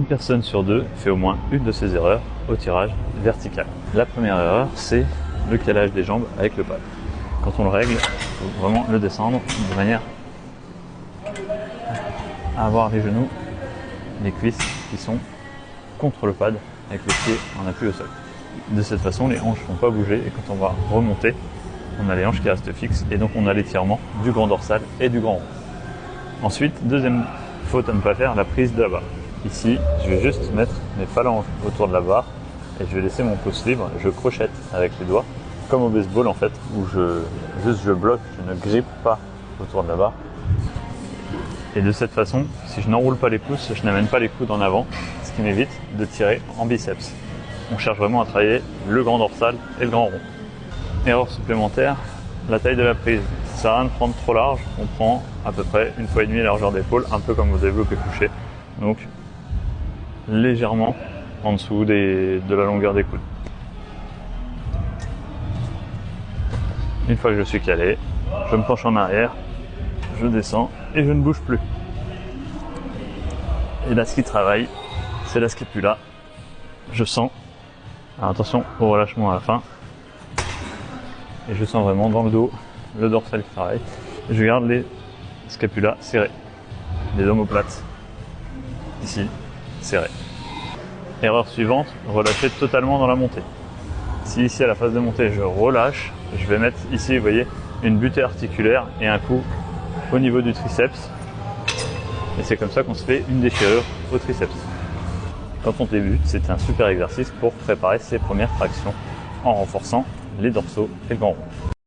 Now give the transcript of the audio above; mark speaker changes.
Speaker 1: Une personne sur deux fait au moins une de ces erreurs au tirage vertical. La première erreur, c'est le calage des jambes avec le pad. Quand on le règle, il faut vraiment le descendre de manière à avoir les genoux, les cuisses qui sont contre le pad avec le pied en appui au sol. De cette façon, les hanches ne vont pas bouger et quand on va remonter, on a les hanches qui restent fixes et donc on a l'étirement du grand dorsal et du grand rond. Ensuite, deuxième faute à ne pas faire, la prise de la barre. Ici, je vais juste mettre mes phalanges autour de la barre et je vais laisser mon pouce libre. Je crochette avec les doigts, comme au baseball en fait, où je bloque, je ne grippe pas autour de la barre. Et de cette façon, si je n'enroule pas les pouces, je n'amène pas les coudes en avant, ce qui m'évite de tirer en biceps. On cherche vraiment à travailler le grand dorsal et le grand rond. Erreur supplémentaire, la taille de la prise. Ça sert à rien de prendre trop large, on prend à peu près 1,5 fois la largeur d'épaule, un peu comme au développé couché. Donc légèrement en dessous de la longueur des coudes. Une fois que je suis calé, je me penche en arrière, je descends et je ne bouge plus. Et là, ce qui travaille, c'est la scapula. Je sens, alors attention au relâchement à la fin, et je sens vraiment dans le dos le dorsal qui travaille. Je garde les scapulas serrés, les omoplates ici serrés. Erreur suivante, relâcher totalement dans la montée. Si ici à la phase de montée je relâche, je vais mettre ici, vous voyez, une butée articulaire et un coup au niveau du triceps. Et c'est comme ça qu'on se fait une déchirure au triceps. Quand on débute, c'est un super exercice pour préparer ses premières tractions en renforçant les dorsaux et le grand rond.